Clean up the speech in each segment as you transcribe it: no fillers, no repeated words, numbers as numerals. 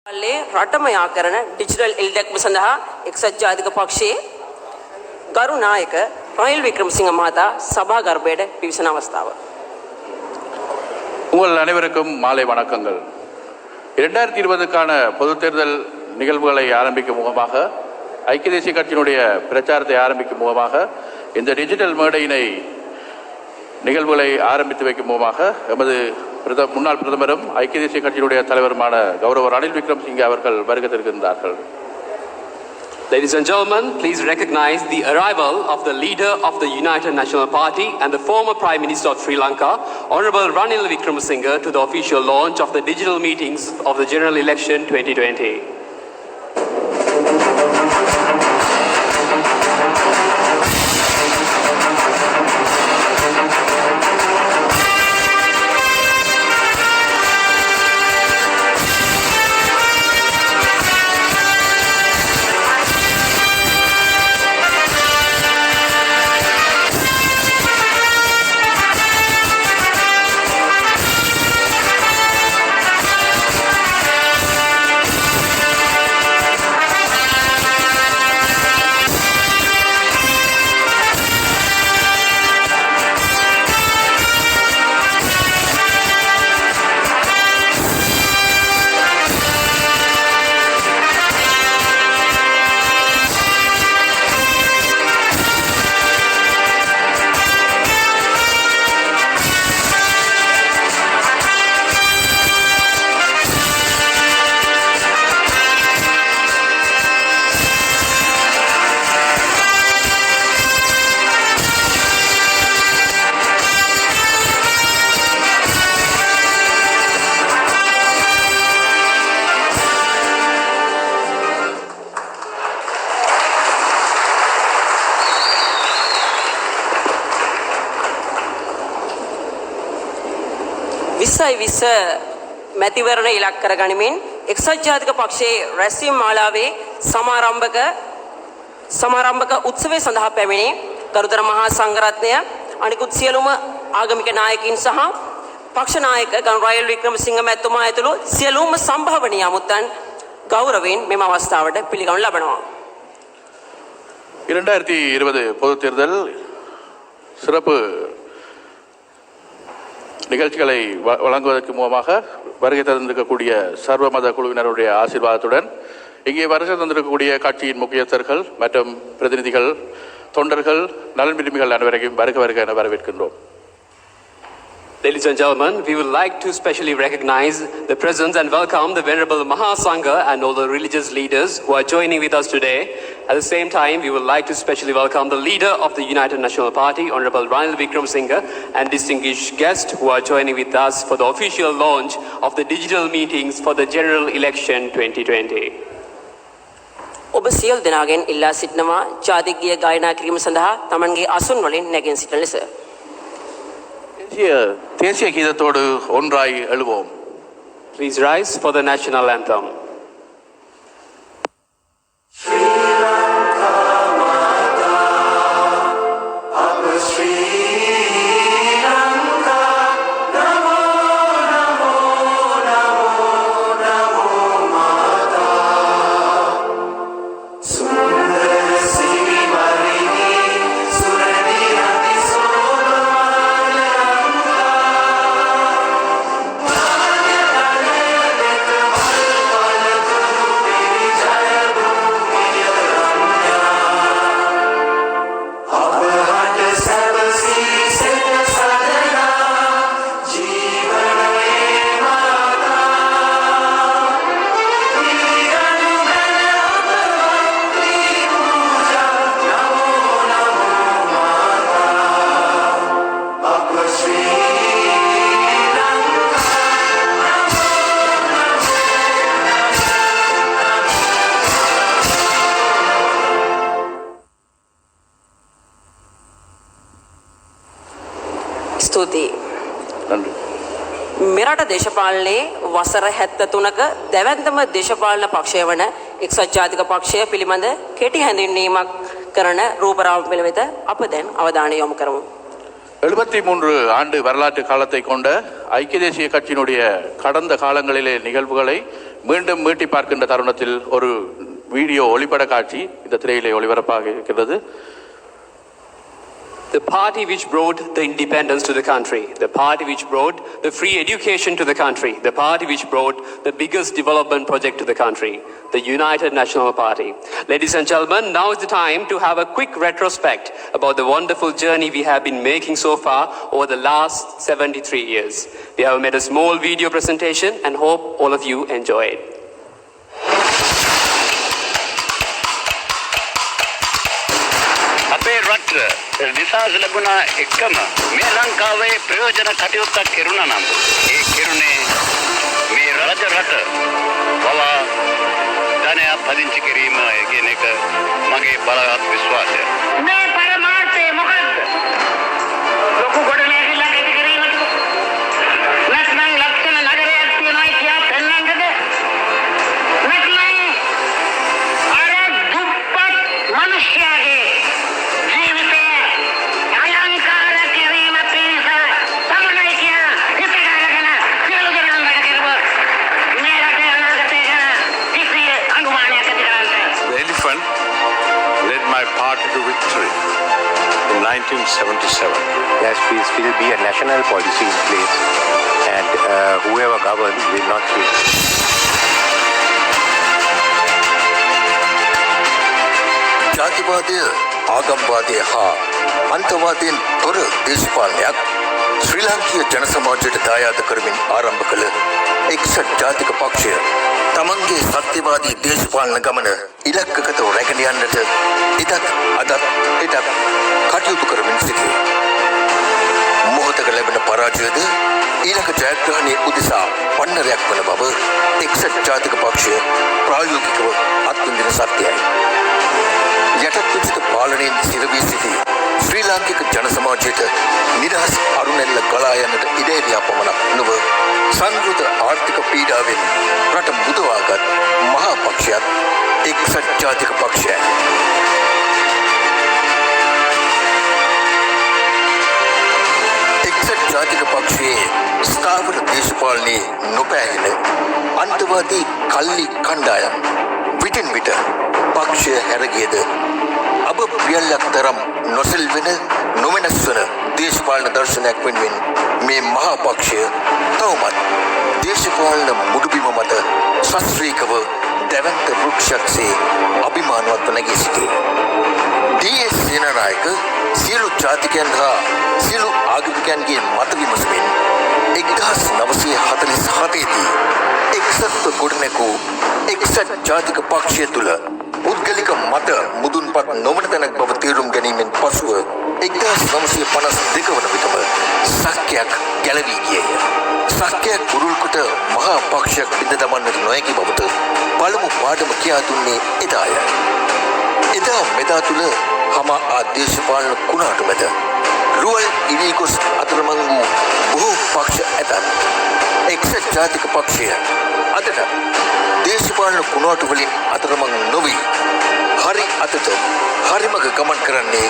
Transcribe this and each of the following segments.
රටමයා කරන ඩිජිටල් එල්ඩැක්ම සඳහා එක්සත් ජාතික පක්ෂයේ ගරු නායක රනිල් වික්‍රමසිංහ මහතා සභාගර්භයට පිවිසෙන අවස්ථාව. உங்கள் அனைவருக்கும் மாலை வணக்கங்கள். 2020க்கான பொதுத் தேர்தல் நிகழ்வுகளை ஆரம்பிக்கும் முகமாக ஐக்கிய தேசிய கட்சியினுடைய பிரச்சாரத்தை ஆரம்பிக்கும் முகமாக இந்த டிஜிட்டல் மேடையினை நிகழ்வுகளை ஆரம்பித்து வைக்கும் முகமாக எமது முன்னாள் பிரதமரும் ஐக்கிய தேசிய கட்சியினுடைய தலைவருமான கௌரவ ரணில் விக்ரமசிங்கே அவர்கள் வருகை தருகின்றார்கள். Ladies and gentlemen, please recognize the arrival of the leader of the United National Party and the former Prime Minister of Sri Lanka, Honorable Ranil Wickremesinghe, to the official launch of the digital meetings of the General Election 2020. විස මැතිවරණ ඉලක්ක කරගනිමින් එක්සත් ජාතික පක්ෂයේ රැස්වීම් මාලාවේ සමාරම්භක උත්සවය සඳහා පැමිණි ගරුතර මහා සංඝරත්නය අනිකුත් සියලුම ආගමික නායකයින් සහ පක්ෂ නායක ගරු රනිල් වික්‍රමසිංහ මැතිතුමා ඇතුළු සියලුම සම්භාවනීය අමුත්තන් ගෞරවයෙන් මෙම අවස්ථාවට පිළිගනු ලබනවා. 2020 பொதுத் தேர்தல் சிறப்பு நிகழ்ச்சிகளை வழங்குவதற்கு மூலமாக வருகை தந்திருக்கக்கூடிய சர்வ மத குழுவினருடைய ஆசீர்வாதத்துடன் இங்கே வருகை தந்திருக்கக்கூடிய கட்சியின் முக்கியஸ்தர்கள் மற்றும் பிரதிநிதிகள் தொண்டர்கள் நலன் விரும்பிகள் அனைவரையும் வருக என வரவேற்கின்றோம். Ladies and gentlemen, we would like to specially recognize the presence and welcome the Venerable Mahasangha and all the religious leaders who are joining with us today. At the same time, we would like to specially welcome the leader of the United National Party, Honorable Ranil Wickremesinghe, and distinguished guests who are joining with us for the official launch of the digital meetings for the General Election 2020. ඔබ සියලු දෙනාගෙන් ඉල්ලා සිටිනවා ජාතික ගීය ගායනා කිරීම සඳහා තමන්ගේ අසුන් වලින් නැගී සිටින ලෙස. தேசிய கீதத்தோடு ஒன்றாய் எழுவோம். Please rise for the national anthem. ස්තුතියි. මෙරට දේශපාලනයේ වසර 73ක දැවැන්තම දේශපාලන පක්ෂය වන එක්සත් ජාතික පක්ෂය පිළිබඳ කෙටි හැඳින්වීමක් කරන රූපරාම පිළිවෙත අප දැන් අවධානය යොමු කරමු. 73 ஆண்டு வரலாற்று காலத்தை கொண்ட ஐக்கிய தேசிய கட்சியினுடைய கடந்த காலங்களிலே நிகழ்வுகளை மீண்டும் மீட்டி பார்க்கின்ற தருணத்தில் ஒரு வீடியோ ஒளிப்பட காட்சி இந்த திரையிலே ஒளிபரப்பாக இருக்கிறது. The party which brought the independence to the country, the party which brought the free education to the country, the party which brought the biggest development project to the country, the United National Party. Ladies and gentlemen, now is the time to have a quick retrospect about the wonderful journey we have been making so far over the last 73 years. We have made a small video presentation and hope all of you enjoy it. අපේ රට නිසාස ලැබුණා එකම මේ ලංකාවේ ප්‍රයෝජන කටයුත්තක් කෙරුණා නම් ඒ කෙරුණේ මේ රජ රට පවා ධනය පදිංචි කිරීම කියන එක මගේ බලවත් විශ්වාසය. මේ පරමාර්ථය මොකක්ද? ලොකු ගොඩනැගිල්ලක් ඇති කිරීමද? නැත්නම් ලක්ෂණ නගරයක් තියනවා කියලා පෙන්වන්නද? නැත්නම් අර දුප්පත් මිනිස්යාගේ led my party to victory in 1977. There will be a national policy in place and whoever governs will not change. ජාතිවාදය ආගම්වාදය හා අන්තවාදයෙන් තොර දේශපාලනයක් ශ්‍රී ලාංකීය ජන සමාජයට දායාද කරමින් ආරම්භ කළ එක්සත් ජාතික පක්ෂය තමන්ගේ සත්‍යවාදී දේශපාලන ගමන ඉලක්කගතව රැගෙන යන්නට ඉදක් අදත් එදක් කටයුතු කරමින් සිටී. මොහොතක ලැබෙන පරාජයද ඊළඟ ජයග්‍රහණයේ උදෙසා පන්නරයක් වන බව එක්සත් ජාතික පක්ෂය ප්‍රායෝගිකව අත්විඳින සත්‍යයි. යටත් විජිත පාලනයෙන් සිරවී සිටි ශ්‍රී ලාංකික ජන සමාජයට නිදහස් අරුණැල්ල ගලා යන්නට ඉඩ පමණක් නොව සංකෘත ආර්ථික පීඩාවෙන් රට මුදවාගත් මහා පක්ෂයක් එක්සත් ජාතික පක්ෂයයි. එක්සත් ජාතික පක්ෂයේ ස්ථාවර දේශපාලනයේ නොපෑහෙන අන්තවාදී කල්ලි කණ්ඩායම් විටින් විට පක්ෂය හැරගියද අබ ප්‍රියල්ලක් තරම් නොසෙල්වෙන නොවෙනස් වන දේශපාලන දර්ශනයක් වෙනුවෙන් මේ මහා පක්ෂය තවමත් දේශපාලන මුඩුබිම මත ශස්ත්‍රීකව දැවැන්ත වෘක්ෂක්සේ අභිමානවත්ව නැගී සිටී. ඩී.එස්. සේනානායක සියලු ජාතිකයන් හා සියලු ආගමිකයන්ගේ මත විමසමින් 1947 දී එක්සත්ව ගොඩනැගූ එක්සත් ජාතික පක්ෂය තුළ පුද්ගලික මත මුදුන්පත් නොවන තැනක් බව තේරුම් ගැනීමෙන් පසුව 1952 වන විටම සක්‍යයක් ගැලවී ගියේය. සක්‍යයක් පුරුල්කොට මහා පක්ෂයක් බිඳ දමන්නට නොහැකි බවට පළමු පාඩම කියා දුන්නේ එදාය. එදා මෙදා තුළ හමා ආදේශපාලන කුණාටු මැද රුවල් ඉරිගොස් අතරමං වූ බොහෝ පක්ෂ ඇතත් එක්සත් ජාතික පක්ෂය අදට දේශපාලන කුණාටු වලින් අතරමං නොවී හරි අතට හරිමග ගමන් කරන්නේ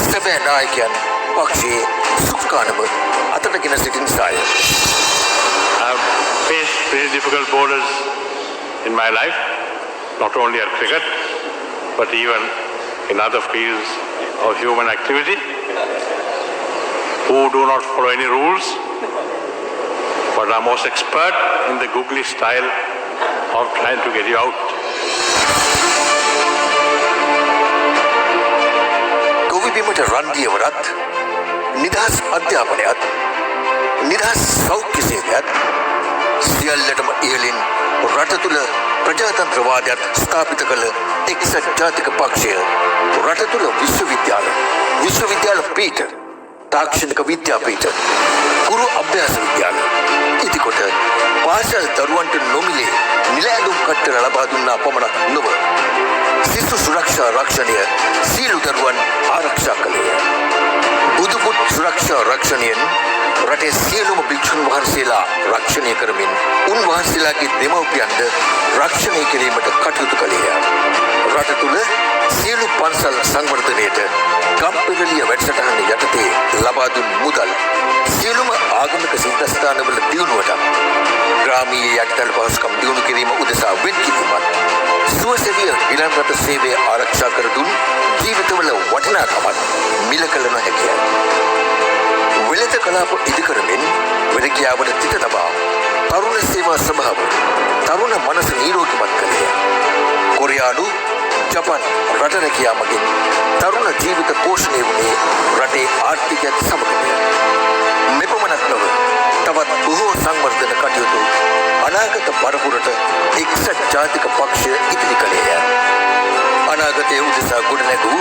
සැබෑ නායකයන් පක්ෂයේ සුක්කානම අතටගෙන සිටින සාය. I've faced very difficult borders in my life, not only at cricket, but even in other fields of human activity, who do not follow any rules, but are most expert in the googly style of trying to get you out. ගොවිබිමට රන්දියවරත් නිදහස් අධ්‍යාපනයත් නිදහස් සෞඛ්‍ය සේවයත් සියල්ලටම ඉහළින් රට තුළ ප්‍රජාතන්ත්‍රවාදයක් ස්ථාපිත කළ එක්සත් ජාතික පක්ෂය රට තුළ විශ්වවිද්‍යාල පීඨ තාක්ෂණික විද්‍යාපීඨ ගුරු අභ්‍යාස විද්‍යාල ඉදිකොට පාසල් දරුවන්ට නොමිලේ නිල ඇඳුම් කට්ටර ලබා දුන්නා පමණක් නොව සිසු සුරක්ෂා රක්ෂණය සියලු දරුවන් ආරක්ෂා කළේය. බුදුපුත් සුරක්ෂා රක්ෂණයෙන් රටේ සියලුම භික්ෂුන් වහන්සේලා රක්ෂණය කරමින් උන්වහන්සේලාගේ දෙමව්පියන්ද රක්ෂණය කිරීමට කටයුතු කළේය. රට තුළ සියලු පන්සල් සංවර්ධනයට ගම්පෙරළිය වැඩසටහන යටතේ ලබා දුන් මුදල් සියලුම ආගමික සිද්ධාස්ථානවල දියුණුවට ග්‍රාමීය යටිතල පහසුකම් දියුණු කිරීම උදෙසා වෙන් කිරීමත් සුවසෙවිය ගිලන් රට සේවය ආරක්ෂා කර දුන් ජීවිතවල වටිනාකමත් මිල කළ නොහැකිය. වෙළඳ කලාප ඉදිකරමින් වෙරකියාවට තිත තබා තරුණ සේවා සභාව තරුණ මනස නිරෝගීමත් කළේය. කොරියානු ජපන් රට රැකියා මගින් තරුණ ජීවිත පෝෂණය වුණේ රටේ ආර්ථිකයත් සමගමය. මෙපමණක් නොව තවත් බොහෝ සංවර්ධන කටයුතු අනාගත පරපුරට එක්සත් ජාතික පක්ෂය ඉදිරි කළේය. අනාගතයේ උදෙසා ගොඩනැගූ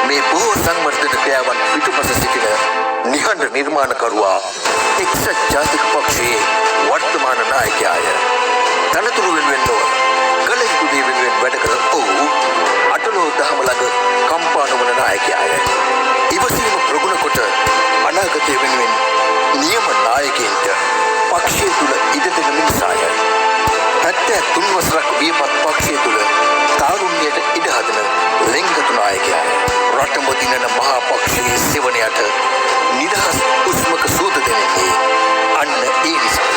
මේ බොහෝ සංවර්ධන ක්‍රියාවන් පිටුපස සිටින නිහඬ නිර්මාණකරුවා එක්සත් ජාතික පක්ෂයේ වර්තමාන නායකයාය. තනතුරු වෙනුවෙන් නොව කළ යුතු දේ වෙනුවෙන් වැඩ කළ ඔහු අටලෝ දහම ළඟ කම්පා නොවන නායකයාය. ඉවසීම ප්‍රගුණ කොට අනාගතය වෙනුවෙන් නියම නායකයින්ට පක්ෂය තුළ ඉඩ දෙන මිනිසාය. 73 වසරක් වීමත් පක්ෂය තුළ තාරුණ්‍යයට ඉඩ හදන ලෙන්ගතු නායකයාය. රටම දිනන මහා පක්ෂයේ සෙවණයට නිදහස් උස්මක සූද දෙන්නේ අන්න ඒ නිසාය.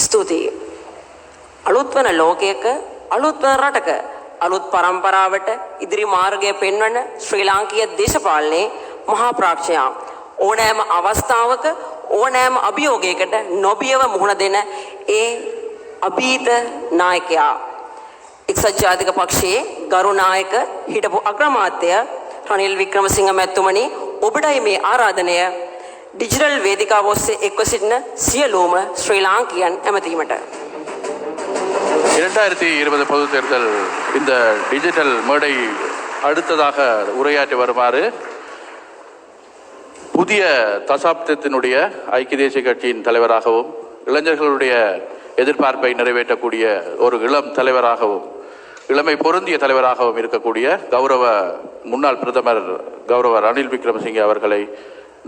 ස්තුතියි. අලුත් වන ලෝකයක අලුත් වන රටක අලුත් පරම්පරාවට ඉදිරි මාර්ගය පෙන්වන ශ්‍රී ලාංකීය දේශපාලනයේ මහා ප්‍රාක්ෂයා ඕනෑම අවස්ථාවක ඕනෑම අභියෝගයකට නොබියව මුහුණ දෙන ඒ අභීත නායකයා එක්සත් ජාතික පක්ෂයේ ගරු නායක හිටපු අග්‍රාමාත්‍ය රනිල් වික්‍රමසිංහ මැතිතුමනි, ඔබටයි මේ ආරාධනය டிஜிட்டல் வேதிகாව ඔස්සේ එක්ව සිටින සියලුම ශ්‍රී ලාංකිකයන් ඇමතීමට. 2020 பொது தேர்தல் இந்த டிஜிட்டல் மேடை அடுத்ததாக உரையாற்றி வருமாறு புதிய தசாப்தத்தினுடைய ஐக்கிய தேசிய கட்சியின் தலைவராகவும் இளைஞர்களுடைய எதிர்பார்ப்பை நிறைவேற்றக்கூடிய ஒரு இளம் தலைவராகவும் இளமை பொருந்திய தலைவராகவும் இருக்கக்கூடிய கௌரவ முன்னாள் பிரதமர் கௌரவ ரணில் விக்ரமசிங்கே அவர்களை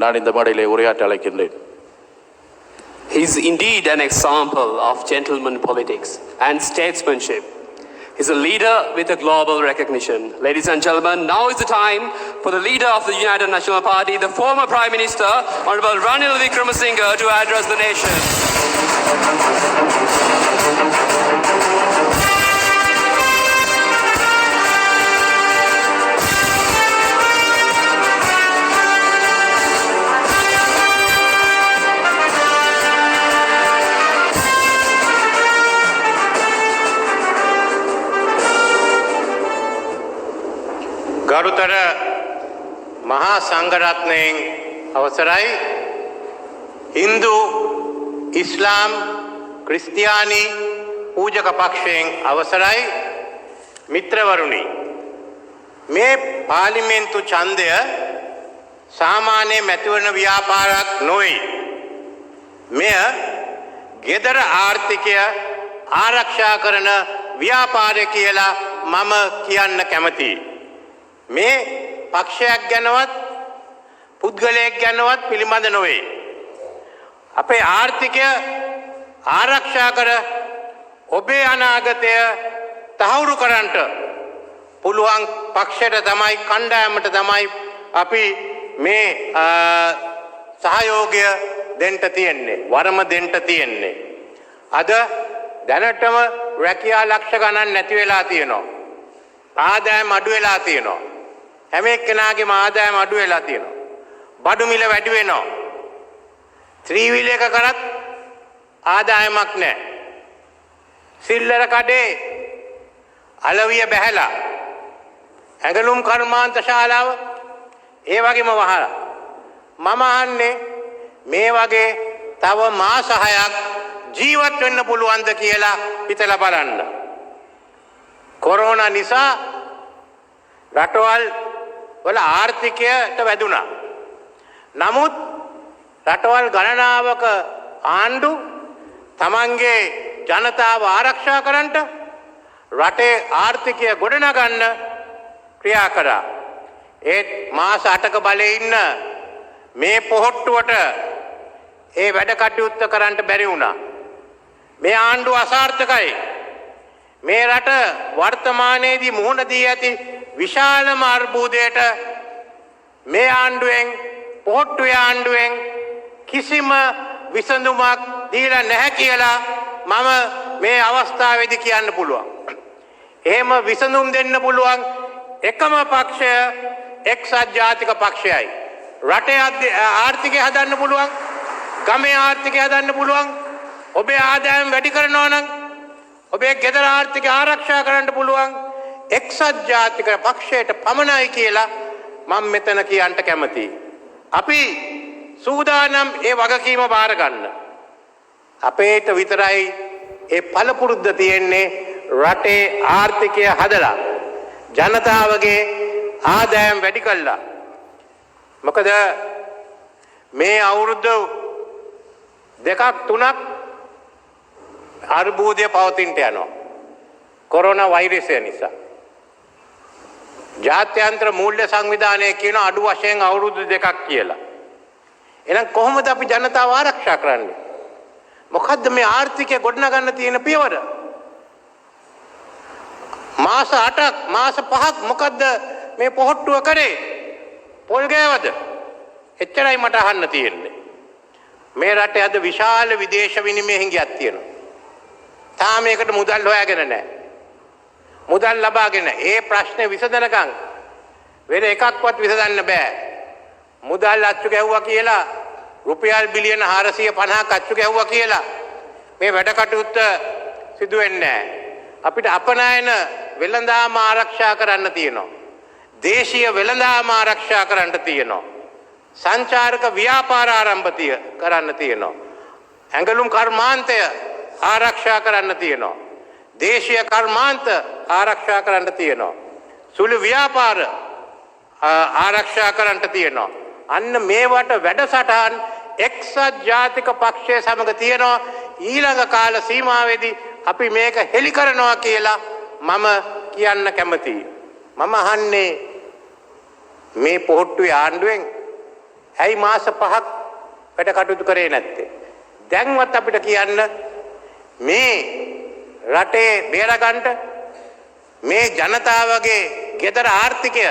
நான் இந்த மேடையிலே உரையாற்ற அழைக்கின்றேன். He is indeed an example of gentleman politics and statesmanship. He is a leader with a global recognition. Ladies and gentlemen, now is the time for the leader of the United National Party, the former Prime Minister, Honorable Ranil Wickremesinghe, to address the nation. ගරුතර මහා සංඝරත්නයෙන් අවසරයි, හින්දු ඉස්ලාම් ක්‍රිස්තියානි පූජක පක්ෂයෙන් අවසරයි, මිත්‍රවරුනි, මේ පාර්ලිමේන්තු ඡන්දය සාමාන්‍ය මැතිවරණ ව්‍යාපාරයක් නොවේ. මෙය ගෙදර ආර්ථිකය ආරක්ෂා කරන ව්‍යාපාරය කියලා මම කියන්න කැමතියි. මේ පක්ෂයක් ගැනවත් පුද්ගලයෙක් ගැනවත් පිළිබඳ නොවේ. අපේ ආර්ථිකය ආරක්ෂා කර ඔබේ අනාගතය තහවුරු කරන්නට පුළුවන් පක්ෂයට තමයි, කණ්ඩායමට තමයි අපි මේ සහයෝගය දෙන්න තියෙන්නේ, වරම දෙන්න තියෙන්නේ. අද දැනටම රැකියා ලක්ෂ ගණන් නැති වෙලා තියෙනවා. ආදායම අඩු වෙලා තියෙනවා. හැම එක්කෙනාගේම ආදායම අඩු වෙලා තියෙනවා. බඩු මිල වැඩි වෙනවා. ත්‍රිවිල් එක කරත් ආදායමක් නැහැ. සිල්ලර කඩේ අලවිය බැහැලා ඇඟලුම් කර්මාන්ත ශාලාව ඒ වගේම වහලා. මම අහන්නේ මේ වගේ තව මාස 6ක් ජීවත් වෙන්න පුළුවන්ද කියලා හිතලා බලන්න. කොරෝනා නිසා රටවල් වල ආර්ථිකයට වැදුනා. නමුත් රටවල් ගණනාවක ආණ්ඩු තමන්ගේ ජනතාව ආරක්ෂා කරන්නට රටේ ආර්ථිකය ගොඩනගන්න ක්‍රියා කරා. ඒත් මාස 8ක බලේ ඉන්න මේ පොහොට්ටුවට ඒ වැඩ කටයුත්ත කරන්න බැරි වුණා. මේ ආණ්ඩුව අසාර්ථකයි. මේ රට වර්තමානයේදී මුහුණ දී ඇති විශාලම අර්බුදයට මේ ආණ්ඩුවෙන් පොහොට්ටුවේ ආණ්ඩුවෙන් කිසිම විසඳුමක් දීලා නැහැ කියලා මම මේ අවස්ථාවේදී කියන්න පුළුවන්. එහෙම විසඳුම් දෙන්න පුළුවන් එකම පක්ෂය එක්සත් ජාතික පක්ෂයයි. රටේ ආර්ථිකය හදන්න පුළුවන්, ගමේ ආර්ථිකය හදන්න පුළුවන්. ඔබේ ආදායම් වැඩි කරනවා නම් ඔබේ ගෙදර ආර්ථිකය ආරක්ෂා කරන්න පුළුවන් එක්සත් ජාතික පක්ෂයට පමණයි කියලා මම මෙතන කියන්න කැමතියි. අපි සූදානම් ඒ වගකීම බාර ගන්න. අපේට විතරයි ඒ පළපුරුද්ද තියෙන්නේ රටේ ආර්ථිකය හදලා ජනතාවගේ ආදායම් වැඩි කළා. මොකද මේ අවුරුදු දෙකක් තුනක් අර්බුදය පවතින්නට යනවා කොරෝනා වෛරසය නිසා. ජාත්‍යන්තර මූල්‍ය සංවිධානය කියන අඩු වශයෙන් අවුරුදු දෙකක් කියලා. එහෙනම් කොහොමද අපි ජනතාව ආරක්ෂා කරන්නේ? මොකද්ද මේ ආර්ථිකය ගොඩනගන්න තියෙන පියවර? මාස 8ක් මාස 5ක් මොකද්ද මේ පොහොට්ටුව කරේ? පොල් ගෑවද? එච්චරයි මට අහන්න තියෙන්නේ. මේ රටේ අද විශාල විදේශ විනිමය හිඟයක් තියෙනවා. තාම මේකට මුදල් හොයාගෙන නැහැ. මුදල් ලබාගෙන ඒ ප්‍රශ්නේ විසඳනකම් වෙන එකක්වත් විසඳන්න බෑ. මුදල් අච්චු ගැහුවා කියලා රුපියල් බිලියන 450ක් අච්චු ගැහුවා කියලා මේ වැඩ කටයුත්ත සිදු වෙන්නේ නැහැ. අපිට අපනයන වෙළඳාම ආරක්ෂා කරන්න තියෙනවා. දේශීය වෙළඳාම ආරක්ෂා කරන්න තියෙනවා. සංචාරක ව්‍යාපාර ආරම්භ කරන්න තියෙනවා. ඇඟලුම් කර්මාන්තය ආරක්ෂා කරන්න තියෙනවා. දේශීය කර්මාන්ත ආරක්ෂා කරන්න තියෙනවා. සුළු ව්‍යාපාර ආරක්ෂා කරන්න තියෙනවා. අන්න මේවට වැඩසටහන් එක්සත් ජාතික පක්ෂය සමග තියෙනවා. ඊළඟ කාල සීමාවේදී අපි මේක හෙළි කරනවා කියලා මම කියන්න කැමතියි. මම අහන්නේ මේ පොහොට්ටුවේ ආණ්ඩුවෙන් ඇයි මාස 5ක් වැඩ කටයුතු කරේ නැත්තේ? දැන්වත් අපිට කියන්න මේ රටේ බේරගන්න මේ ජනතාවගේ ගෙදර ආර්ථිකය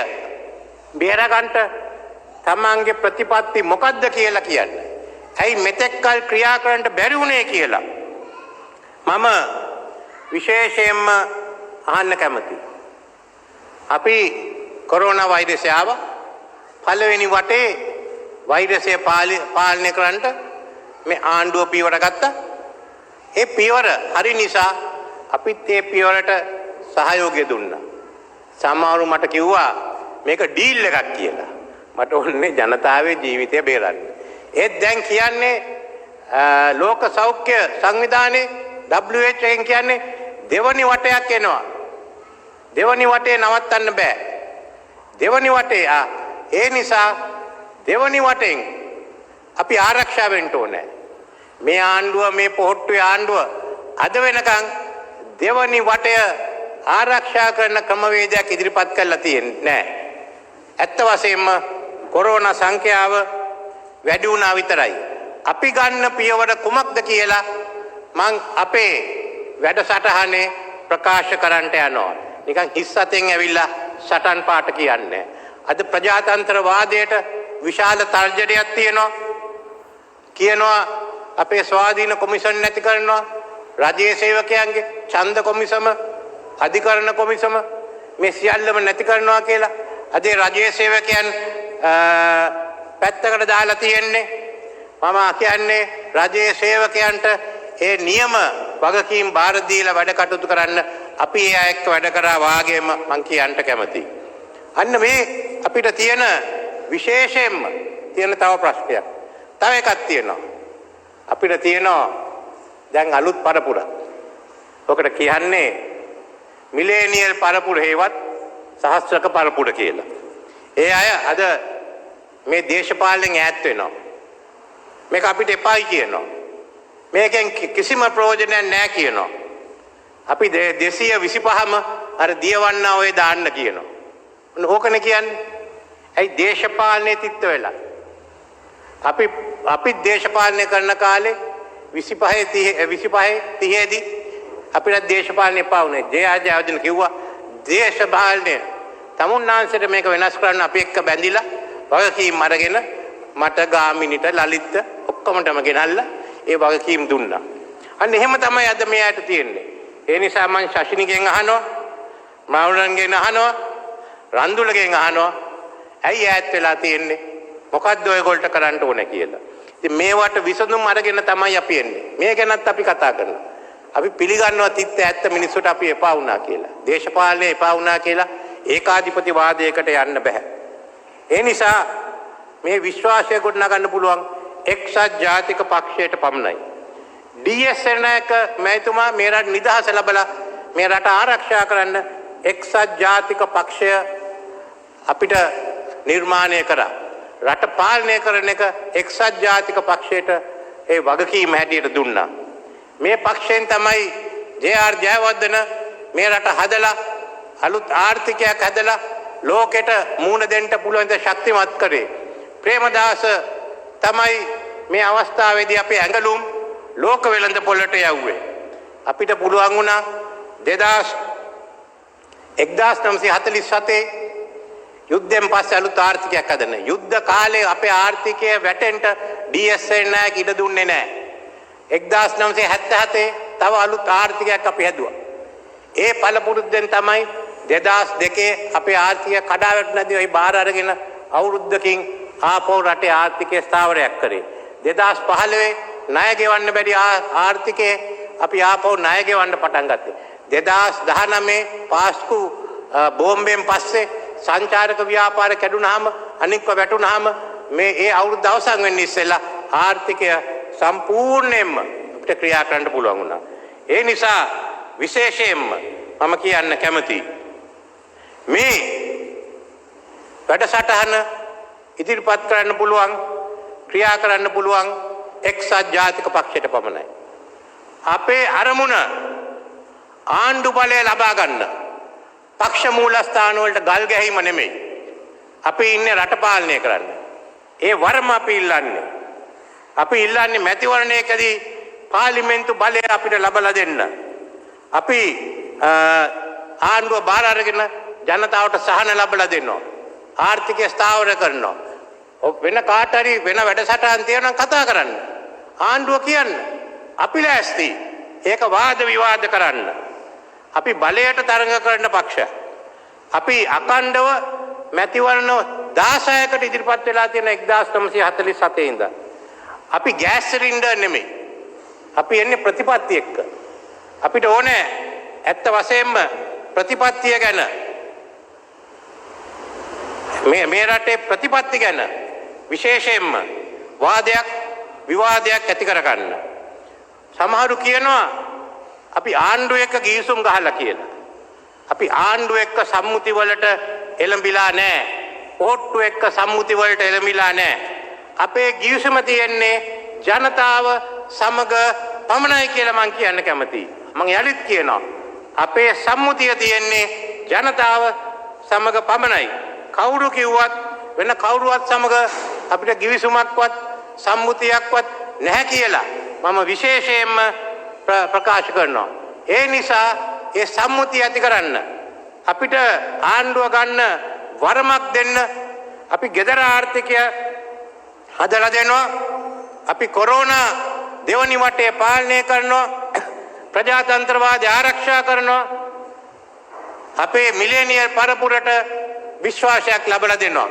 බේරගන්න තමන්ගේ ප්‍රතිපත්ති මොකද්ද කියලා කියන්න. ඇයි මෙතෙක්කල් ක්‍රියා කරන්න බැරි වුණේ කියලා මම විශේෂයෙන්ම අහන්න කැමතියි. අපි කොරෝනා වෛරසය ආවා. පළවෙනි වටේ වෛරසය පාලනය කරන්න මේ ආණ්ඩුව පියවර ගත්තා. ඒ පියවර හරි නිසා අපිත් ඒ පියවරට සහයෝගය දුන්නා. සමහරු මට කිව්වා මේක ඩීල් එකක් කියලා. මට ඕනේ ජනතාවේ ජීවිතය බේරන්න. ඒත් දැන් කියන්නේ ලෝක සෞඛ්‍ය සංවිධානයේ WHO එකෙන් කියන්නේ දෙවනි වටයක් එනවා. දෙවනි වටේ නවත්තන්න බෑ. දෙවනි වටේ ඒ නිසා දෙවනි වටෙන් අපි ආරක්ෂා වෙන්න ඕනේ. මේ ආණ්ඩුව මේ පොහොට්ටුවේ ආණ්ඩුව අද වෙනකන් දෙවනි වටය ආරක්ෂා කරන ක්‍රමවේදයක් ඉදිරිපත් කරලා තියෙන්නේ නැහැ. ඇත්ත වශයෙන්ම කොරෝනා සංඛ්‍යාව වැඩි වුණා විතරයි. අපි ගන්න පියවර කුමක්ද කියලා මං අපේ වැඩසටහනේ ප්‍රකාශ කරන්නට යනවා. නිකන් හිස් අතෙන් ඇවිල්ලා සටන් පාට කියන්නේ. අද ප්‍රජාතන්ත්‍රවාදයට විශාල තර්ජනයක් තියෙනවා. කියනවා අපේ ස්වාධීන කොමිෂන් නැති කරනවා. රජයේ සේවකයන්ගේ ඡන්ද කොමිසම, අධිකරණ කොමිසම මේ සියල්ලම නැති කරනවා කියලා. අද රජයේ සේවකයන් පැත්තකට දාලා තියෙන්නේ. මම කියන්නේ රජයේ සේවකයන්ට ඒ නියම වගකීම් බාර දීලා වැඩ කටයුතු කරන්න අපි ඒ අය එක්ක වැඩ කරා වාගේම මං කියන්න කැමතියි. අන්න මේ අපිට තියෙන විශේෂයෙන්ම තියෙන තව ප්‍රශ්නයක්. තව එකක් තියෙනවා. අපිට තියෙනවා දැන් අලුත් පරපුර. ඔකට කියන්නේ මිලේනියල් පරපුර හේවත් සහස්‍රක පරපුර කියලා. ඒ අය අද මේ දේශපාලනයෙන් ඈත් වෙනවා. මේක අපිට එපායි කියනවා. මේකෙන් කිසිම ප්‍රයෝජනයක් නැහැ කියනවා. අපි 225ම අර දියවන්නා ඔය දාන්න කියනවා. ඕකනේ කියන්නේ. ඇයි දේශපාලනේ තිත්ත වෙලා? අපි දේශපාලනය කරන කාලේ 25 30 දී අපිට දේශපාලනේ එපා වුණේ. ජයජයවදන කිව්වා දේශපාලනය තමුන්නාන්සේට මේක වෙනස් කරන්න අපි එක්ක බැඳිලා වගකීම් අරගෙන මට ගාමිණිට ලලිත් ඔක්කොමටම ගෙනල්ලා ඒ වගකීම් දුන්නා. අන්න එහෙම තමයි අද මෙයාට තියෙන්නේ. ඒ නිසා මම ශෂිනිගෙන් අහනවා, මවුලන්ගෙන් අහනවා, රන්දුලගෙන් අහනවා ඇයි ඈත් වෙලා තියෙන්නේ? මොකද්ද ඔයගොල්ලෝ කරන්න ඕනේ කියලා. ඉතින් මේවට විසඳුම් අරගෙන තමයි අපි එන්නේ. මේ ගැනත් අපි කතා කරනවා. අපි පිළිගන්නවා තිත්ත ඇත්ත මිනිස්සුන්ට අපි එපා වුණා කියලා. දේශපාලනේ එපා වුණා කියලා ඒකාධිපතිවාදයකට යන්න බෑ. ඒ නිසා මේ විශ්වාසය ගොඩනගන්න පුළුවන් එක්සත් ජාතික පක්ෂයට පමණයි. ඩීඑස් එක මෑතුමා මේ රට නිදහස ලැබලා මේ රට ආරක්ෂා කරන්න එක්සත් ජාතික පක්ෂය අපිට නිර්මාණය කරා. රට පාලනය කරන එක එක්සත් ජාතික පක්ෂයට ඒ වගකීම හැටියට දුන්නා. මේ පක්ෂයෙන් තමයි ජේ.ආර්. ජයවර්ධන මේ රට හදලා අලුත් ආර්ථිකයක් හදලා ලෝකෙට මූණ දෙන්න පුළුවන් ද ශක්තිමත් කරේ. ප්‍රේමදාස තමයි මේ අවස්ථාවේදී අපේ ඇඟලුම් ලෝක වෙළඳ පොළට යවුවේ. අපිට පුළුවන් වුණා 1947 යුද්ධයෙන් පස්සේ අලුත් ආර්ථිකයක් හදන්න. යුද්ධ කාලේ අපේ ආර්ථිකය වැටෙන්න ඩීඑස් එක ඉඩ දුන්නේ නැහැ. 1977 තව අලුත් ආර්ථිකයක් අපි හැදුවා. ඒ පළපුරුද්දෙන් තමයි 2002 අපේ ආර්ථිකය කඩා වැටුණාදී ওই බාර අරගෙන අවුරුද්දකින් ආපහු රටේ ආර්ථිකය ස්ථාවරයක් කරේ. 2015 ණය ගෙවන්න බැරි ආර්ථිකයේ අපි ආපහු ණය ගෙවන්න පටන් ගත්තා. 2019 පාස්කු බෝම්බෙන් පස්සේ සංචාරක ව්‍යාපාර කැඩුනහම අනික්ව වැටුනහම මේ ඒ අවුරුද්ද අවසන් වෙන්න ඉස්සෙල්ලා ආර්ථිකය සම්පූර්ණයෙන්ම අපිට ක්‍රියා කරන්න පුළුවන් වුණා. ඒ නිසා විශේෂයෙන්ම මම කියන්න කැමතියි මේ වැඩසටහන ඉදිරිපත් කරන්න පුළුවන් ක්‍රියා කරන්න පුළුවන් එක්සත් ජාතික පක්ෂයට පමණයි. අපේ අරමුණ ආණ්ඩු බලය ලබා ගන්න. පක්ෂ මූලස්ථාන වලට ගල් ගැහිම නෙමෙයි. අපි ඉන්නේ රට පාලනය කරන්න. ඒ වරම අපි ඉල්ලන්නේ. අපි ඉල්ලන්නේ මැතිවරණයකදී පාර්ලිමේන්තු බලය අපිට ලබා දෙන්න. අපි ආණ්ඩුව බාර අරගෙන ජනතාවට සහන ලබා දෙනවා. ආර්ථිකය ස්ථාවර කරනවා. වෙන කාට හරි වෙන වැඩසටහන් තියෙනවා කතා කරන්න. ආණ්ඩුව කියන්න. අපි ලෑස්ති. ඒක වාද විවාද කරන්න. අපි බලයට තරඟ කරන පක්ෂ. අපි අකණ්ඩව මැතිවරණ 16කට ඉදිරිපත් වෙලා තියෙන 1947 ඉඳන්. අපි ගෑස් සිලින්ඩර් නෙමෙයි. අපි එන්නේ ප්‍රතිපත්ති එක්ක. අපිට ඕනේ ඇත්ත වශයෙන්ම ප්‍රතිපත්තිය ගැන මේ රටේ ප්‍රතිපත්ති ගැන විශේෂයෙන්ම වාදයක් විවාදයක් ඇති කරගන්න. සමහරු කියනවා අපි ආණ්ඩුව එක්ක ගිවිසුම් ගහලා කියලා. අපි ආණ්ඩුව එක්ක සම්මුති වලට එළඹිලා නැහැ. ඕට්ටු එක්ක සම්මුති වලට එළඹිලා නැහැ. අපේ ගිවිසුම තියෙන්නේ ජනතාව සමග පමණයි කියලා මම කියන්න කැමතියි. මම යලිත් කියනවා අපේ සම්මුතිය තියෙන්නේ ජනතාව සමග පමණයි. කවුරු කිව්වත් වෙන කවුරුවත් සමග අපිට ගිවිසුමක්වත් සම්මුතියක්වත් නැහැ කියලා මම විශේෂයෙන්ම ප්‍රකාශ කරනවා. ඒ නිසා ඒ සම්මුතිය ඇති කරන්න අපිට ආණ්ඩුව ගන්න වරමක් දෙන්න අපි ගෙදර ආර්ථිකය හදලා දෙනවා. අපි කොරෝනා දෙවනි වටේ පාලනය කරනවා. ප්‍රජාතන්ත්‍රවාදය ආරක්ෂා කරනවා. අපේ මිලේනියල් පරපුරට විශ්වාසයක් ලබා දෙනවා.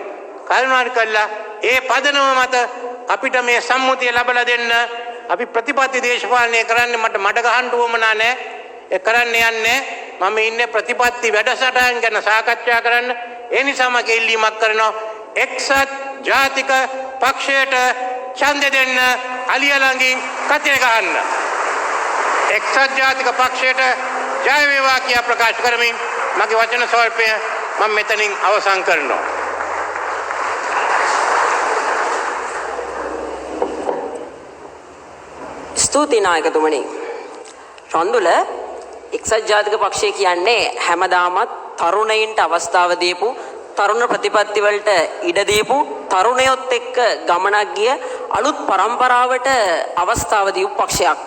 කල්මාරි කළා ඒ පදනම මත අපිට මේ සම්මුතිය ලබා දෙන්න අපි ප්‍රතිපත්ති දේශපාලනය කරන්නේ මට ගහන්න උවමනා නැහැ. ඒ කරන්න යන්නේ මම ඉන්නේ ප්‍රතිපත්ති වැඩසටහන් ගැන සාකච්ඡා කරන්න. ඒ නිසා මම ඉල්ලීමක් කරනවා එක්සත් ජාතික පක්ෂයට ඡන්දය දෙන්න අලිය ළඟින් කතේ ගහන්න. එක්සත් ජාතික පක්ෂයට ජය වේවා කියා ප්‍රකාශ කරමින් මගේ වචන ස්වල්පය මම මෙතනින් අවසන් කරනවා. ස්තුතියි නායකතුමනි. රන්දුල එක්සත් ජාතික පක්ෂය කියන්නේ හැමදාමත් තරුණයින්ට අවස්ථාව දීපු, තරුණ ප්‍රතිපත්ති වලට ඉඩ දීපු, තරුණයොත් එක්ක ගමනක් ගිය අලුත් පරම්පරාවට අවස්ථාව දීපු පක්ෂයක්.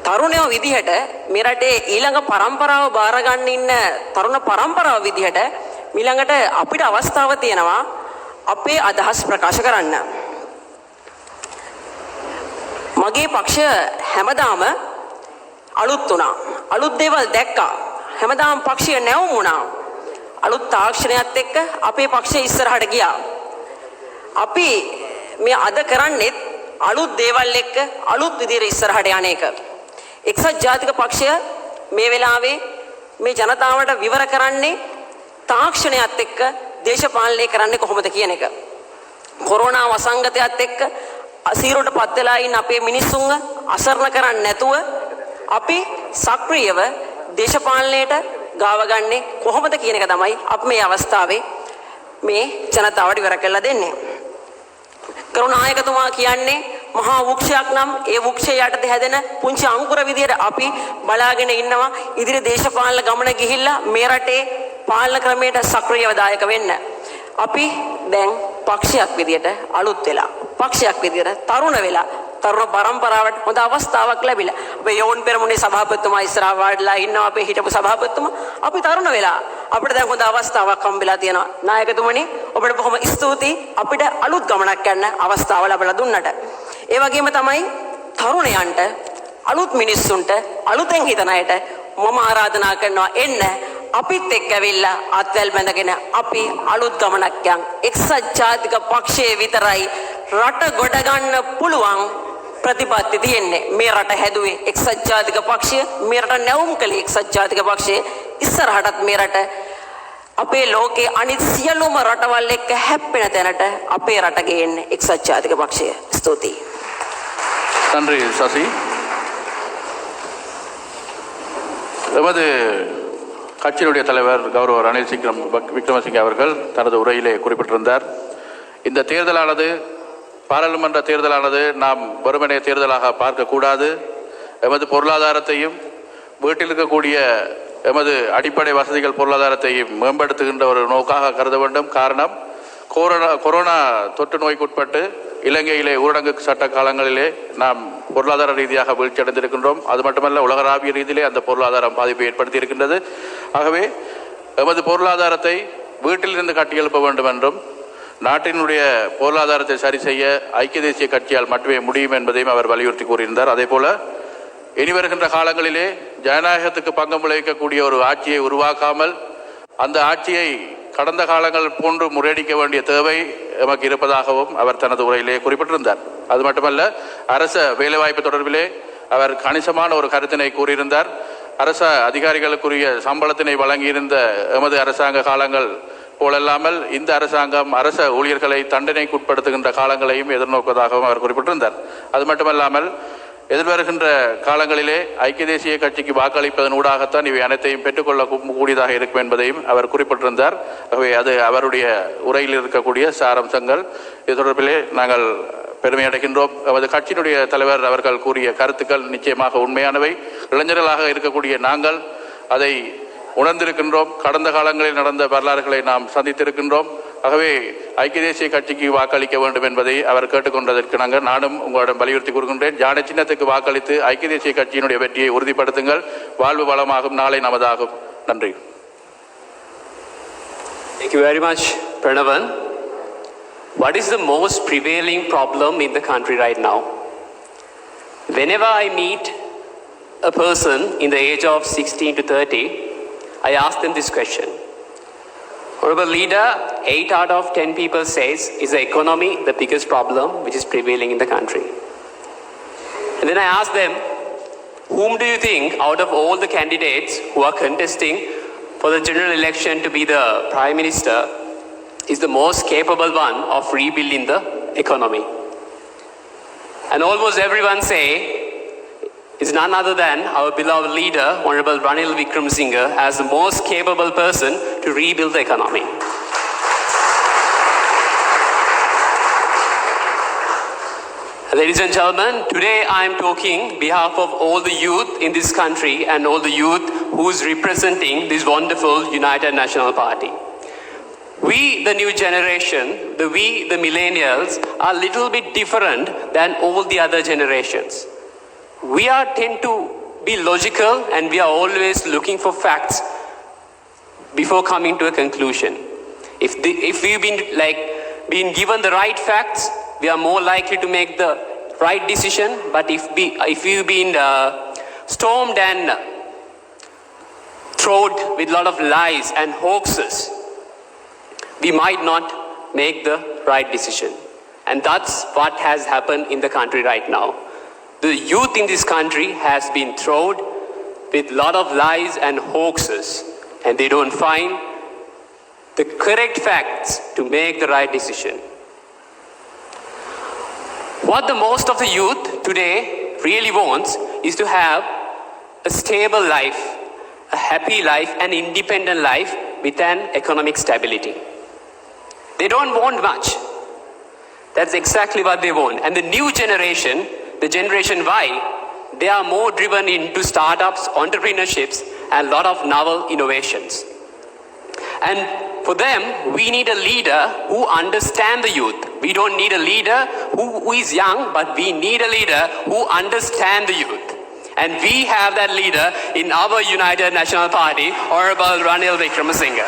තරුණයෝ විදිහට මේ රටේ ඊළඟ පරම්පරාව බාර ගන්න ඉන්න තරුණ පරම්පරාව විදිහට ඊළඟට අපිට අවස්ථාව තියෙනවා අපේ අදහස් ප්‍රකාශ කරන්න. මගේ පක්ෂය හැමදාම අලුත් වුණා. අලුත් දේවල් දැක්කා. හැමදාම පක්ෂය නැවුම් වුණා. අලුත් තාක්ෂණයත් එක්ක අපේ පක්ෂය ඉස්සරහට ගියා. අපි මේ අද කරන්නේ අලුත් දේවල් එක්ක අලුත් විදිහට ඉස්සරහට යන එක. එක්සත් ජාතික පක්ෂය මේ වෙලාවේ මේ ජනතාවට විවර කරන්නේ තාක්ෂණයත් එක්ක දේශපාලනය කරන්නේ කොහොමද කියන එක. කොරෝනා වසංගතයත් එක්ක අසීරුවටපත් වෙලා ඉන්න අපේ මිනිස්සුන්ව අසරණ කරන්නේ නැතුව අපි සක්‍රියව දේශපාලනයට ගාව ගන්නේ කොහොමද කියන එක තමයි අපි මේ අවස්ථාවේ මේ ජනතාවට ඉවර කරලා දෙන්නේ. කරුණායකතුමා කියන්නේ මහා වෘක්ෂයක් නම් ඒ වෘක්ෂය යටතේ හැදෙන පුංචි අංකුර විදියට අපි බලාගෙන ඉන්නවා ඉදිරි දේශපාලන ගමන ගිහිල්ලා මේ රටේ පාලන ක්‍රමයට සක්‍රියව දායක වෙන්න. අපි දැන් පක්ෂයක් විදියට අලුත් වෙලා, පක්ෂයක් විදියට තරුණ වෙලා, තරුණ පරම්පරාවට හොඳ අවස්ථාවක් ලැබිලා. අපේ යෝන් පෙරමුණේ සභාපතිතුමා ඉස්සරහා වාඩිලා ඉන්නවා, අපේ හිටපු සභාපතිතුමා. අපි තරුණ වෙලා අපිට දැන් හොඳ අවස්ථාවක් හම්බෙලා තියෙනවා. නායකතුමනි, ඔබට බොහොම ස්තුතියි අපිට අලුත් ගමනක් යන්න අවස්ථාව ලැබලා දුන්නට. ඒ වගේම තමයි තරුණයන්ට, අලුත් මිනිස්සුන්ට, අලුතෙන් හිතන අයට මම ආරාධනා කරනවා එන්න අපිත් එක්ක ඇවිල්ලා අත්වැල් බැඳගෙන අපි අලුත් ගමනක් යන්. එක්සත් ජාතික පක්ෂයේ විතරයි රට ගොඩ ගන්න පුළුවන් ප්‍රතිපත්ති තියෙන්නේ. මේ රට හැදුවේ එක්සත් ජාතික පක්ෂය, මේ රට නැවුම් කළේ එක්සත් ජාතික පක්ෂය. ඉස්සරහටත් මේ රට අපේ ලෝකේ අනිත් සියලුම රටවල් එක්ක හැප්පෙන තැනට අපේ රට ගේන්නේ එක්සත් ජාතික පක්ෂය. ස්තුතියි. நன்றி சசி. எமது கட்சியினுடைய தலைவர் கௌரவ ரணில் விக்ரமசிங்கே அவர்கள் தனது உரையிலே குறிப்பிட்டிருந்தார். இந்த தேர்தலானது, பாராளுமன்ற தேர்தலானது நாம் வெறுமனே தேர்தலாக பார்க்கக்கூடாது. எமது பொருளாதாரத்தையும் வீட்டில் இருக்கக்கூடிய எமது அடிப்படை வசதிகள் பொருளாதாரத்தையும் மேம்படுத்துகின்ற ஒரு நோக்காக கருத வேண்டும். காரணம், கொரோனா தொற்று நோய்க்குட்பட்டு இலங்கையிலே ஊரடங்கு சட்ட காலங்களிலே நாம் பொருளாதார ரீதியாக வீழ்ச்சியடைந்திருக்கின்றோம். அது மட்டுமல்ல, உலகளாவிய ரீதியிலே அந்த பொருளாதாரம் பாதிப்பை ஏற்படுத்தி இருக்கின்றது. ஆகவே எமது பொருளாதாரத்தை வீட்டிலிருந்து கட்டியெழுப்ப வேண்டும் என்றும், நாட்டினுடைய பொருளாதாரத்தை சரி செய்ய ஐக்கிய தேசிய கட்சியால் மட்டுமே முடியும் என்பதையும் அவர் வலியுறுத்தி கூறியிருந்தார். அதே போல இனி வருகின்ற காலங்களிலே ஜனநாயகத்துக்கு பங்கம் விளைவிக்கக்கூடிய ஒரு ஆட்சியை உருவாக்காமல் அந்த ஆட்சியை கடந்த காலங்கள் போன்று முறியடிக்க வேண்டிய தேவை நமக்கு இருப்பதாகவும் அவர் தனது உரையிலே குறிப்பிட்டிருந்தார். அது மட்டுமல்ல, அரச வேலைவாய்ப்பு தொடர்பிலே அவர் கணிசமான ஒரு கருத்தினை கூறியிருந்தார். அரச அதிகாரிகளுக்குரிய சம்பளத்தினை வழங்கியிருந்த எமது அரசாங்க காலங்கள் போலல்லாமல் இந்த அரசாங்கம் அரச ஊழியர்களை தண்டனைக்குட்படுத்துகின்ற காலங்களையும் எதிர்நோக்குவதாகவும் அவர் குறிப்பிட்டிருந்தார். அது மட்டுமல்லாமல், எதிர்வருகின்ற காலங்களிலே ஐக்கிய தேசிய கட்சிக்கு வாக்களிப்பதன் ஊடாகத்தான் இவை அனைத்தையும் பெற்றுக்கொள்ள கூடியதாக இருக்கும் என்பதையும் அவர் குறிப்பிட்டிருந்தார். ஆகவே அது அவருடைய உரையில் இருக்கக்கூடிய சாரம்சங்கள். இது தொடர்பிலே நாங்கள் பெருமை அடைகின்றோம். நமது கட்சியினுடைய தலைவர் அவர்கள் கூறிய கருத்துக்கள் நிச்சயமாக உண்மையானவை. இளைஞர்களாக இருக்கக்கூடிய நாங்கள் அதை உணர்ந்திருக்கின்றோம். கடந்த காலங்களில் நடந்த வரலாறுகளை நாம் சந்தித்திருக்கின்றோம். ஆகவே ஐக்கிய தேசிய கட்சிக்கு வாக்களிக்க வேண்டும் என்பதை அவர் கேட்டுக்கொண்டதற்கு நானும் உங்களிடம் வலியுறுத்தி கூறுகின்றேன். ஜான சின்னத்துக்கு வாக்களித்து ஐக்கிய தேசிய கட்சியினுடைய வெற்றியை உறுதிப்படுத்துங்கள். வாழ்வு வளமாகும், நாளை நமதாகும். நன்றி. Thank you very much, Pranavan. What is the most prevailing problem in the country right now? Whenever I meet a person in the age of 16 to 30, I ask them this question. Honorable Leader, 8 out of 10 people says, is the economy the biggest problem which is prevailing in the country? And then I ask them, whom do you think out of all the candidates who are contesting for the general election to be the Prime Minister is the most capable one of rebuilding the economy? And almost everyone say, is none other than our beloved leader, Honorable Ranil Wickremesinghe, as the most capable person to rebuild the economy. Ladies and gentlemen, today I am talking behalf of all the youth in this country and all the youth who is representing this wonderful United National Party. We, the new generation, the millennials, are a little bit different than all the other generations. We tend to be logical and we are always looking for facts before coming to a conclusion. If we've been given the right facts, we are more likely to make the right decision. But if we've been stormed and thrown with a lot of lies and hoaxes, we might not make the right decision. And that's what has happened in the country right now. The youth in this country has been thrown with a lot of lies and hoaxes, and they don't find the correct facts to make the right decision. What the most of the youth today really wants is to have a stable life, a happy life, an independent life with an economic stability. They don't want much. That's exactly what they want. And the new generation, the Generation Y, they are more driven into startups, entrepreneurships, and a lot of novel innovations. And for them, we need a leader who understands the youth. We don't need a leader who is young, but we need a leader who understands the youth. And we have that leader in our United National Party, Honorable Ranil Wickremesinghe.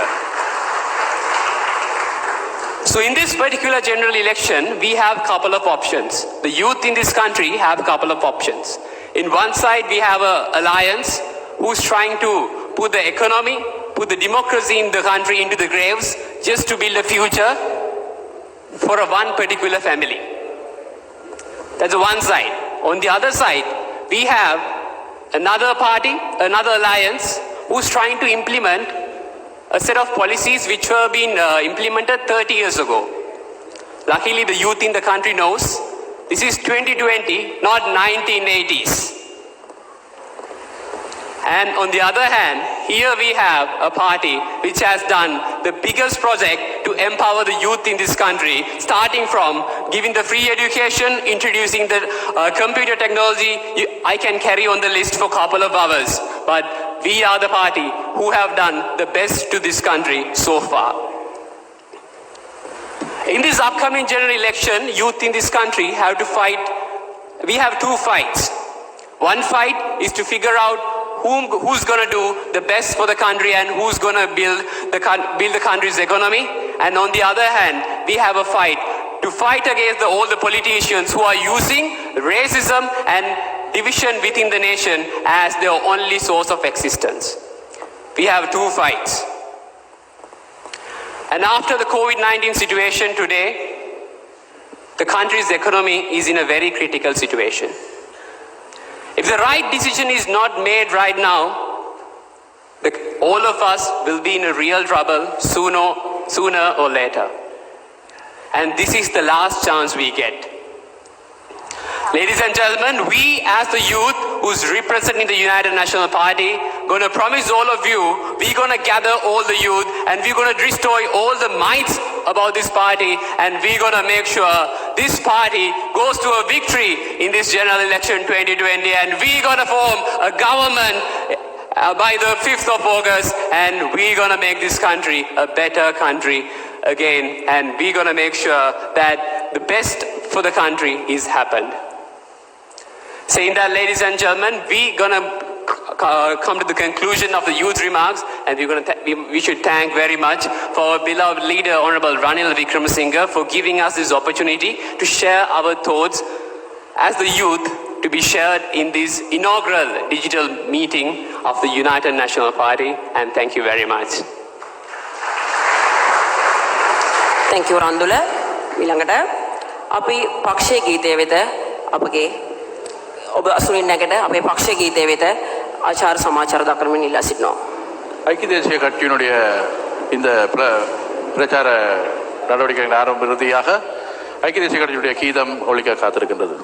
So in this particular general election, we have a couple of options. The youth in this country have a couple of options. In one side, we have an alliance who's trying to put the economy, put the democracy in the country into the graves just to build a future for one particular family. That's one side. On the other side, we have another party, another alliance who's trying to implement a set of policies which were being implemented 30 years ago. Luckily, the youth in the country knows this is 2020, not 1980s. And on the other hand, here we have a party which has done the biggest project to empower the youth in this country, starting from giving the free education, introducing the computer technology. I can carry on the list for a couple of hours, but we are the party who have done the best to this country so far. In this upcoming general election, youth in this country have to fight. We have two fights. One fight is to figure out who's going to do the best for the country and who's going to build the country's economy. And on the other hand, we have a fight to fight against all the politicians who are using racism and division within the nation as their only source of existence. We have two fights. And after the COVID-19 situation today, the country's economy is in a very critical situation. If the right decision is not made right now, all of us will be in a real trouble sooner or later. And this is the last chance we get. Ladies and gentlemen, we as the youth who's representing the United National Party going to promise all of you, we're going to gather all the youth and we're going to destroy all the myths about this party, and we're going to make sure this party goes to a victory in this general election 2020, and we're going to form a government by the 5th of August, and we're going to make this country a better country again, and we're going to make sure that the best for the country is happened. Saying that, ladies and gentlemen, we're going to come to the conclusion of the youth remarks, and we should thank very much for our beloved leader, Honorable Ranil Wickremesinghe, for giving us this opportunity to share our thoughts as the youth to be shared in this inaugural digital meeting of the United National Party, and thank you very much. Thank you, Randula. ඊළඟට අපි පක්ෂයේ ගීතය වෙත අපගේ ඔබ අසුනින් නැගට අපේ පක්ෂයේ ගීතය වෙත ආචාර සමාචාර දක්වමින් ඉල්ලා සිටිනවා. ஐக்கிய தேசிய கட்சியினுடைய இந்த பிரச்சார நடவடிக்கைகள் ஆரம்ப இறுதியாக ஐக்கிய தேசிய கட்சியினுடைய கீதம் ஒலிக்க காத்திருக்கின்றது.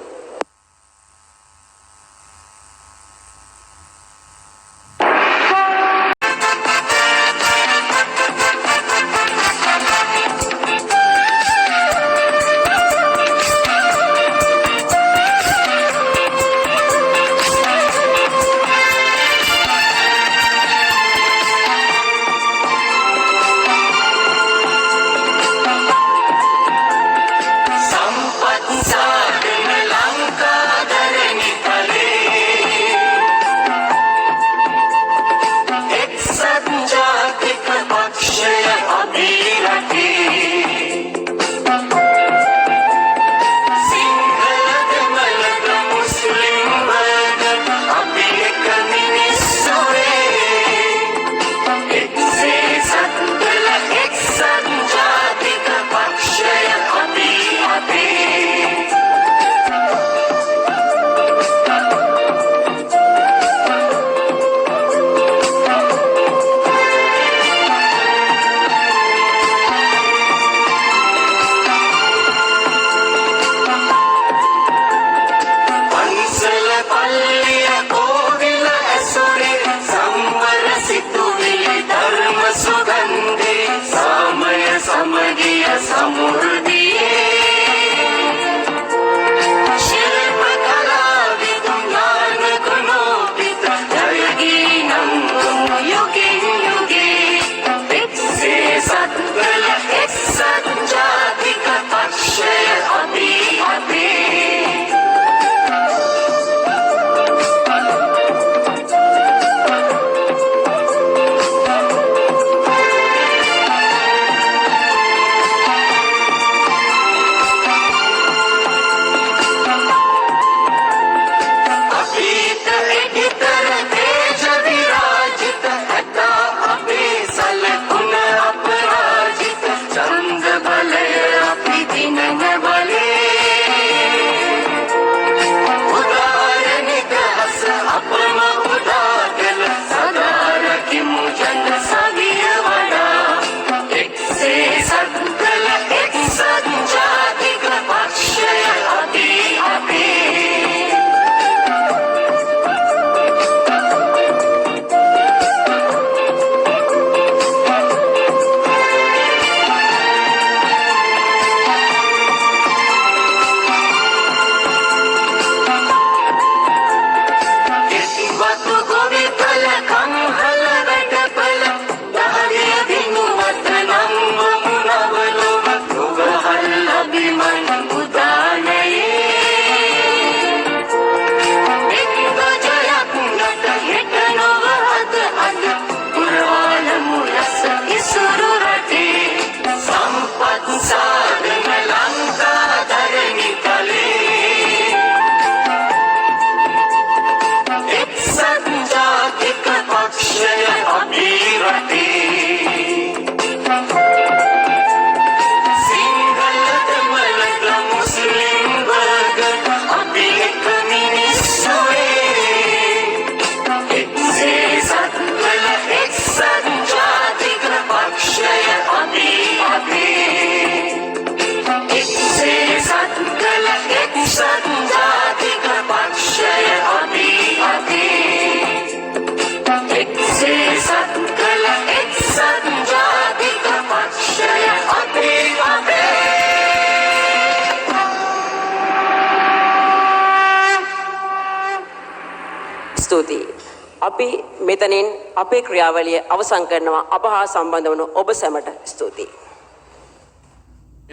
අපි මෙතනින් අපේ ක්‍රියාවලිය අවසන් කරනවා. අප හා සම්බන්ධ වුණු ඔබ සැමට ස්තුතියි.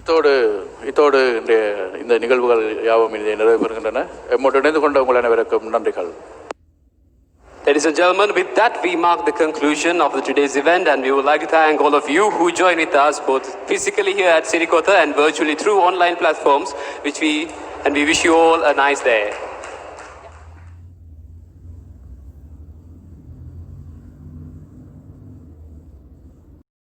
இத்தோடு இந்த நிகழ்வுகள் யாவும் இதை நிறைவு பெறுகின்றன. எம்மோடு இணைந்து கொண்ட உங்கள் அனைவருக்கும் நன்றிகள். Ladies and gentlemen, with that we mark the conclusion of today's event, and we would like to thank all of you who joined with us both physically here at Sirikota and virtually through online platforms, and we wish you all a nice day.